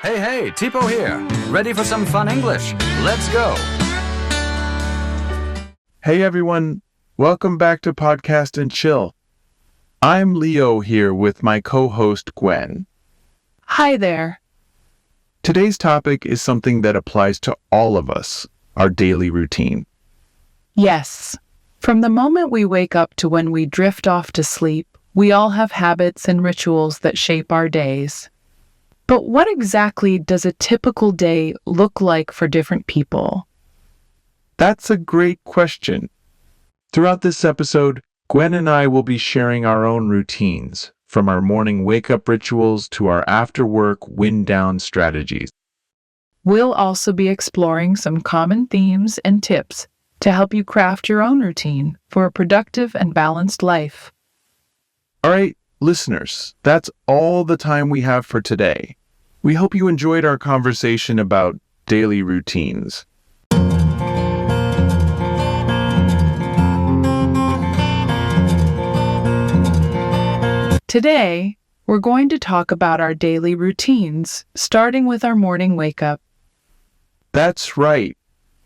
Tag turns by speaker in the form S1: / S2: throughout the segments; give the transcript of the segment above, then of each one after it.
S1: Hey, Tipo here. Ready for some fun English? Let's go.
S2: Hey everyone, welcome back to Podcast and Chill. I'm Leo here with my co-host Gwen.
S3: Hi there.
S2: Today's topic is something that applies to all of us, our daily routine.
S3: Yes. From the moment we wake up to when we drift off to sleep, we all have habits and rituals that shape our days. But what exactly does a typical day look like for different people?
S2: That's a great question. Throughout this episode, Gwen and I will be sharing our own routines, from our morning wake-up rituals to our after-work wind-down strategies.
S3: We'll also be exploring some common themes and tips to help you craft your own routine for a productive and balanced life.
S2: All right, listeners, that's all the time we have for today. We hope you enjoyed our conversation about daily routines.
S3: Today, we're going to talk about our daily routines, starting with our morning wake-up.
S2: That's right.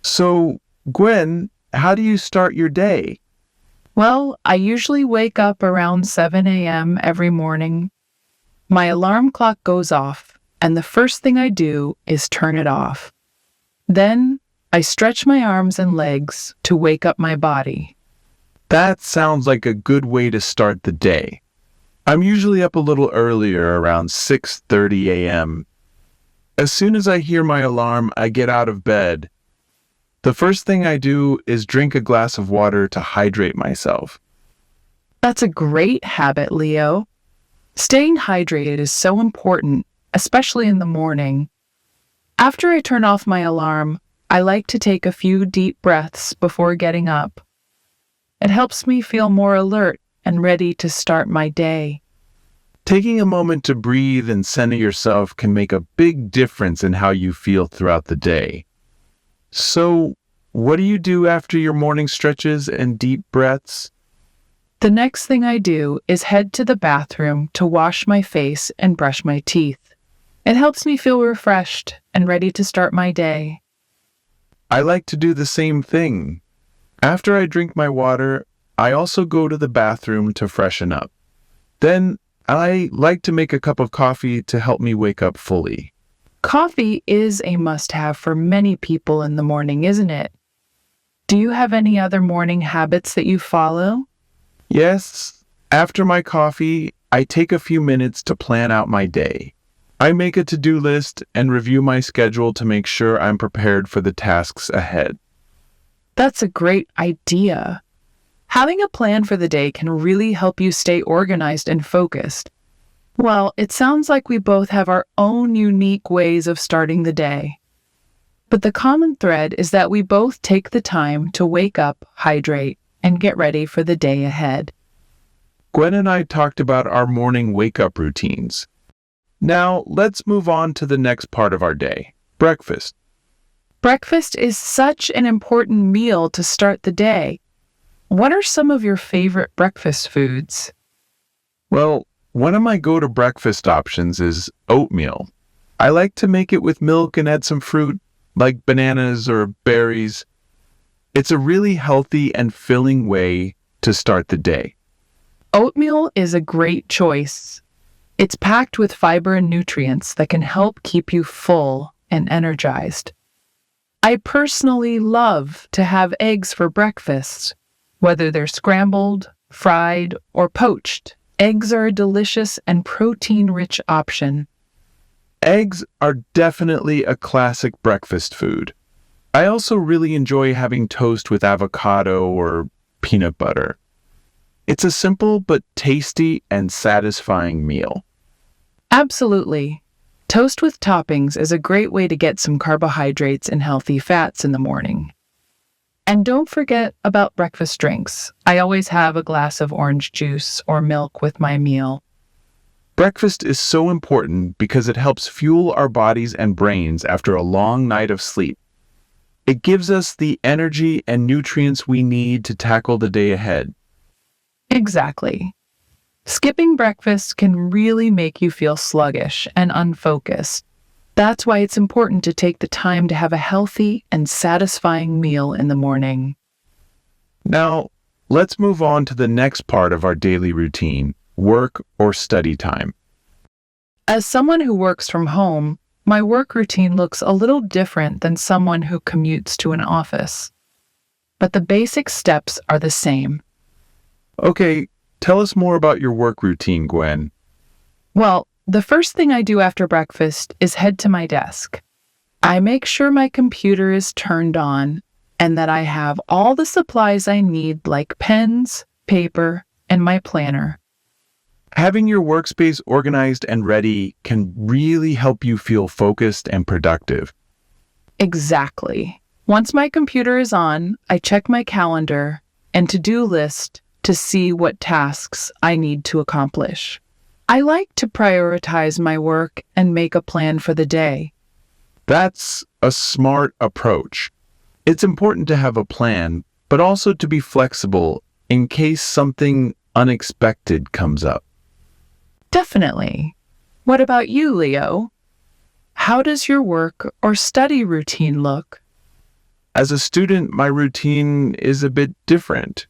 S2: So, Gwen, how do you start your day?
S3: Well, I usually wake up around 7 a.m. every morning. My alarm clock goes off, and the first thing I do is turn it off. Then, I stretch my arms and legs to wake up my body.
S2: That sounds like a good way to start the day. I'm usually up a little earlier, around 6:30 a.m. As soon as I hear my alarm, I get out of bed. The first thing I do is drink a glass of water to hydrate myself.
S3: That's a great habit, Leo. Staying hydrated is so important, especially in the morning. After I turn off my alarm, I like to take a few deep breaths before getting up. It helps me feel more alert and ready to start my day.
S2: Taking a moment to breathe and center yourself can make a big difference in how you feel throughout the day. So, what do you do after your morning stretches and deep breaths?
S3: The next thing I do is head to the bathroom to wash my face and brush my teeth. It helps me feel refreshed and ready to start my day.
S2: I like to do the same thing. After I drink my water, I also go to the bathroom to freshen up. Then, I like to make a cup of coffee to help me wake up fully.
S3: Coffee is a must-have for many people in the morning, isn't it? Do you have any other morning habits that you follow?
S2: Yes, after my coffee, I take a few minutes to plan out my day. I make a to-do list and review my schedule to make sure I'm prepared for the tasks ahead.
S3: That's a great idea. Having a plan for the day can really help you stay organized and focused. Well, it sounds like we both have our own unique ways of starting the day. But the common thread is that we both take the time to wake up, hydrate, and get ready for the day ahead.
S2: Gwen and I talked about our morning wake-up routines. Now, let's move on to the next part of our day, breakfast.
S3: Breakfast is such an important meal to start the day. What are some of your favorite breakfast foods?
S2: Well, one of my go-to breakfast options is oatmeal. I like to make it with milk and add some fruit, like bananas or berries. It's a really healthy and filling way to start the day.
S3: Oatmeal is a great choice. It's packed with fiber and nutrients that can help keep you full and energized. I personally love to have eggs for breakfast. Whether they're scrambled, fried, or poached, eggs are a delicious and protein-rich option.
S2: Eggs are definitely a classic breakfast food. I also really enjoy having toast with avocado or peanut butter. It's a simple but tasty and satisfying meal.
S3: Absolutely. Toast with toppings is a great way to get some carbohydrates and healthy fats in the morning. And don't forget about breakfast drinks. I always have a glass of orange juice or milk with my meal.
S2: Breakfast is so important because it helps fuel our bodies and brains after a long night of sleep. It gives us the energy and nutrients we need to tackle the day ahead.
S3: Exactly. Skipping breakfast can really make you feel sluggish and unfocused. That's why it's important to take the time to have a healthy and satisfying meal in the morning.
S2: Now, let's move on to the next part of our daily routine, work or study time.
S3: As someone who works from home, my work routine looks a little different than someone who commutes to an office. But the basic steps are the same.
S2: Okay, tell us more about your work routine, Gwen.
S3: Well, the first thing I do after breakfast is head to my desk. I make sure my computer is turned on and that I have all the supplies I need, like pens, paper, and my planner.
S2: Having your workspace organized and ready can really help you feel focused and productive.
S3: Exactly. Once my computer is on, I check my calendar and to-do list to see what tasks I need to accomplish. I like to prioritize my work and make a plan for the day.
S2: That's a smart approach. It's important to have a plan, but also to be flexible in case something unexpected comes up.
S3: Definitely. What about you, Leo? How does your work or study routine look?
S2: As a student, my routine is a bit different.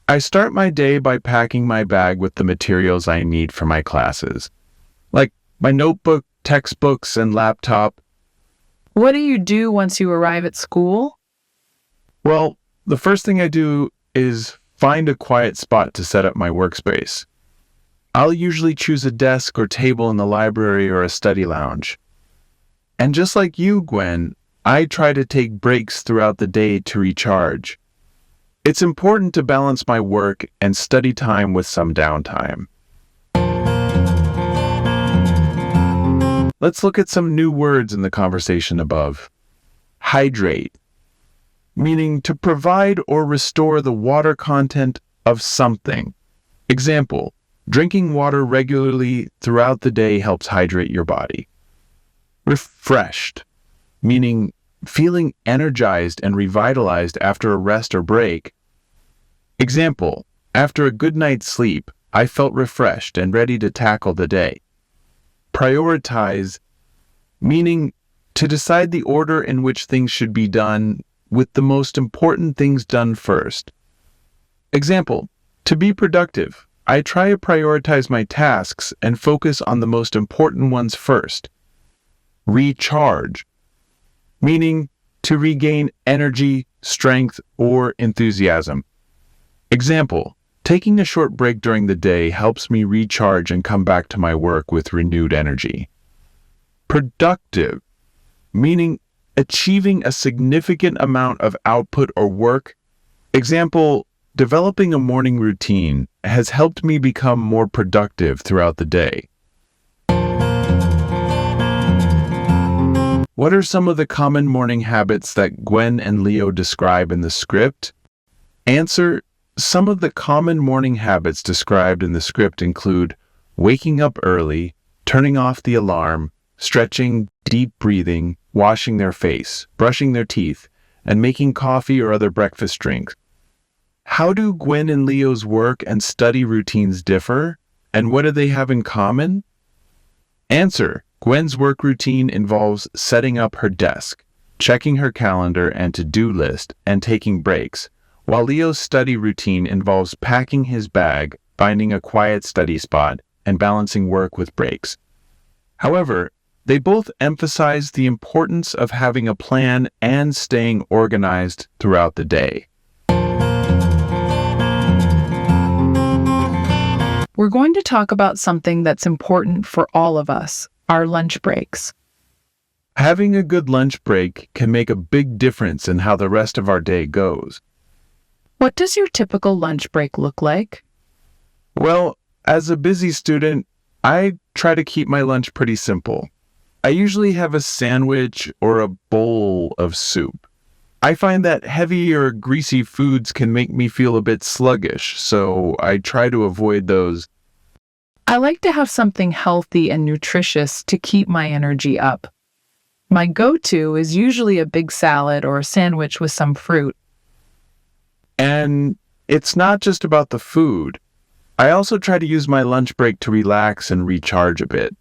S2: I start my day by packing my bag with the materials I need for my classes, like my notebook, textbooks, and laptop.
S3: What do you do once you arrive at school?
S2: Well, the first thing I do is find a quiet spot to set up my workspace. I'll usually choose a desk or table in the library or a study lounge. And just like you, Gwen, I try to take breaks throughout the day to recharge. It's important to balance my work and study time with some downtime. Let's look at some new words in the conversation above. Hydrate, meaning to provide or restore the water content of something. Example, drinking water regularly throughout the day helps hydrate your body. Refreshed, meaning feeling energized and revitalized after a rest or break. Example, after a good night's sleep, I felt refreshed and ready to tackle the day. Prioritize, meaning to decide the order in which things should be done, with the most important things done first. Example, to be productive, I try to prioritize my tasks and focus on the most important ones first. Recharge, meaning to regain energy, strength, or enthusiasm. Example, taking a short break during the day helps me recharge and come back to my work with renewed energy. Productive, meaning achieving a significant amount of output or work. Example, developing a morning routine has helped me become more productive throughout the day. What are some of the common morning habits that Gwen and Leo describe in the script? Answer, some of the common morning habits described in the script include waking up early, turning off the alarm, stretching, deep breathing, washing their face, brushing their teeth, and making coffee or other breakfast drinks. How do Gwen and Leo's work and study routines differ, and what do they have in common? Answer, Gwen's work routine involves setting up her desk, checking her calendar and to-do list, and taking breaks, while Leo's study routine involves packing his bag, finding a quiet study spot, and balancing work with breaks. However, they both emphasize the importance of having a plan and staying organized throughout the day.
S3: We're going to talk about something that's important for all of us, our lunch breaks.
S2: Having a good lunch break can make a big difference in how the rest of our day goes.
S3: What does your typical lunch break look like?
S2: Well, as a busy student, I try to keep my lunch pretty simple. I usually have a sandwich or a bowl of soup. I find that heavy or greasy foods can make me feel a bit sluggish, so I try to avoid those.
S3: I like to have something healthy and nutritious to keep my energy up. My go-to is usually a big salad or a sandwich with some fruit.
S2: And it's not just about the food. I also try to use my lunch break to relax and recharge a bit.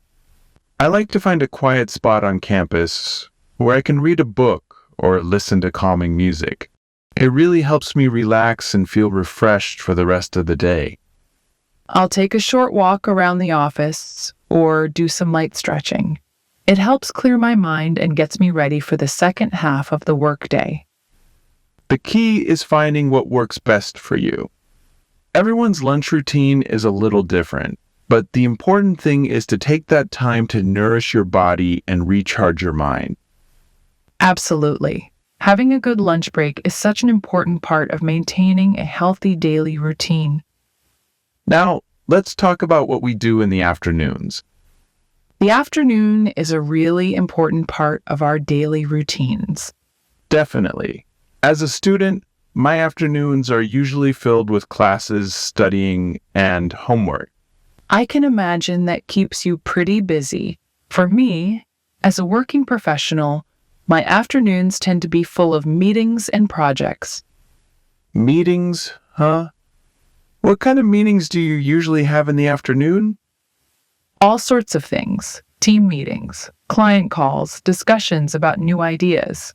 S2: I like to find a quiet spot on campus where I can read a book or listen to calming music. It really helps me relax and feel refreshed for the rest of the day.
S3: I'll take a short walk around the office or do some light stretching. It helps clear my mind and gets me ready for the second half of the workday.
S2: The key is finding what works best for you. Everyone's lunch routine is a little different, but the important thing is to take that time to nourish your body and recharge your mind.
S3: Absolutely. Having a good lunch break is such an important part of maintaining a healthy daily routine.
S2: Now, let's talk about what we do in the afternoons.
S3: The afternoon is a really important part of our daily routines.
S2: Definitely. As a student, my afternoons are usually filled with classes, studying, and homework.
S3: I can imagine that keeps you pretty busy. For me, as a working professional, my afternoons tend to be full of meetings and projects.
S2: Meetings, huh? What kind of meetings do you usually have in the afternoon?
S3: All sorts of things. Team meetings, client calls, discussions about new ideas.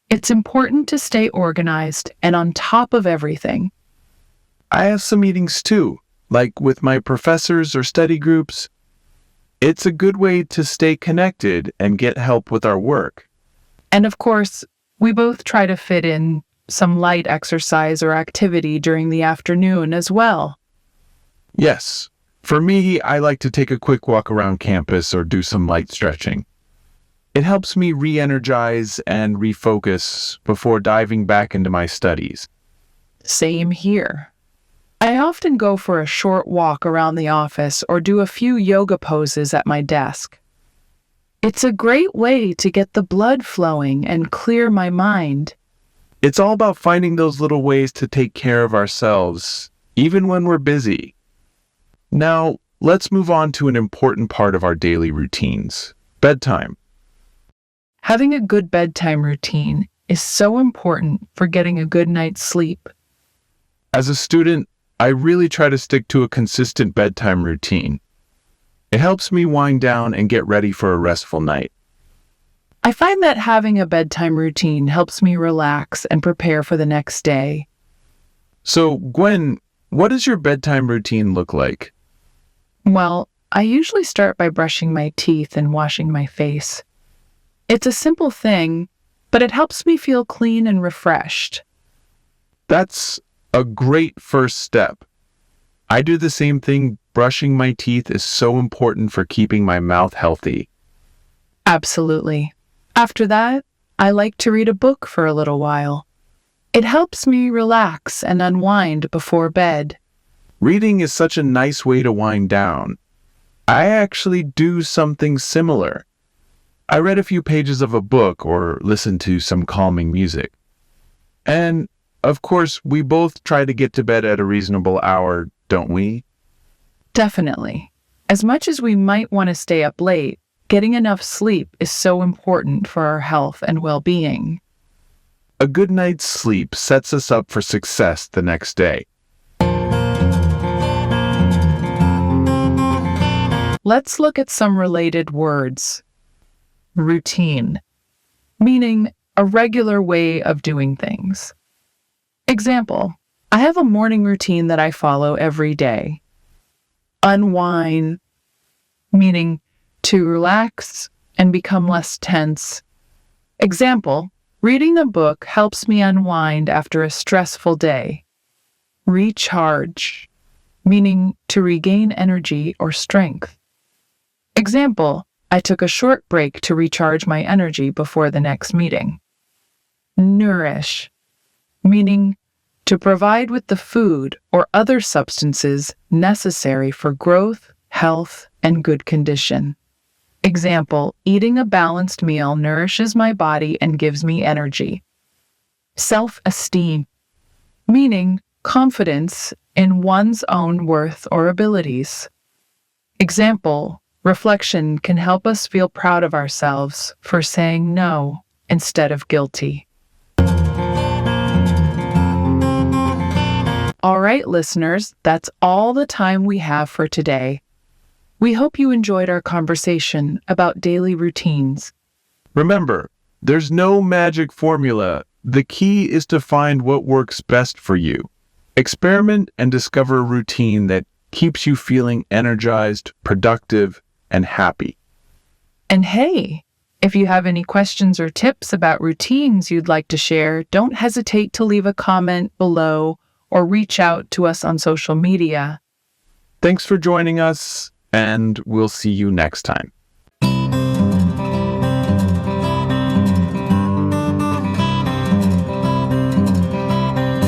S3: It's important to stay organized and on top of everything.
S2: I have some meetings too, like with my professors or study groups. It's a good way to stay connected and get help with our work.
S3: And of course, we both try to fit in some light exercise or activity during the afternoon as well.
S2: Yes. For me, I like to take a quick walk around campus or do some light stretching. It helps me re-energize and refocus before diving back into my studies.
S3: Same here. I often go for a short walk around the office or do a few yoga poses at my desk. It's a great way to get the blood flowing and clear my mind.
S2: It's all about finding those little ways to take care of ourselves, even when we're busy. Now, let's move on to an important part of our daily routines, bedtime.
S3: Having a good bedtime routine is so important for getting a good night's sleep.
S2: As a student, I really try to stick to a consistent bedtime routine. It helps me wind down and get ready for a restful night.
S3: I find that having a bedtime routine helps me relax and prepare for the next day.
S2: So, Gwen, what does your bedtime routine look like?
S3: Well, I usually start by brushing my teeth and washing my face. It's a simple thing, but it helps me feel clean and refreshed.
S2: That's a great first step. I do the same thing. Brushing my teeth is so important for keeping my mouth healthy.
S3: Absolutely. After that, I like to read a book for a little while. It helps me relax and unwind before bed.
S2: Reading is such a nice way to wind down. I actually do something similar. I read a few pages of a book or listen to some calming music. And, of course, we both try to get to bed at a reasonable hour, don't we?
S3: Definitely. As much as we might want to stay up late, getting enough sleep is so important for our health and well-being.
S2: A good night's sleep sets us up for success the next day.
S3: Let's look at some related words. Routine, meaning a regular way of doing things. Example, I have a morning routine that I follow every day. Unwind, meaning to relax and become less tense. Example, reading a book helps me unwind after a stressful day. Recharge, meaning to regain energy or strength. Example, I took a short break to recharge my energy before the next meeting. Nourish, meaning to provide with the food or other substances necessary for growth, health, and good condition. Example, eating a balanced meal nourishes my body and gives me energy. Self-esteem, meaning confidence in one's own worth or abilities. Example, reflection can help us feel proud of ourselves for saying no instead of guilty. All right, listeners, that's all the time we have for today. We hope you enjoyed our conversation about daily routines.
S2: Remember, there's no magic formula. The key is to find what works best for you. Experiment and discover a routine that keeps you feeling energized, productive, and happy.
S3: And hey, if you have any questions or tips about routines you'd like to share, don't hesitate to leave a comment below or reach out to us on social media.
S2: Thanks for joining us, and we'll see you next time.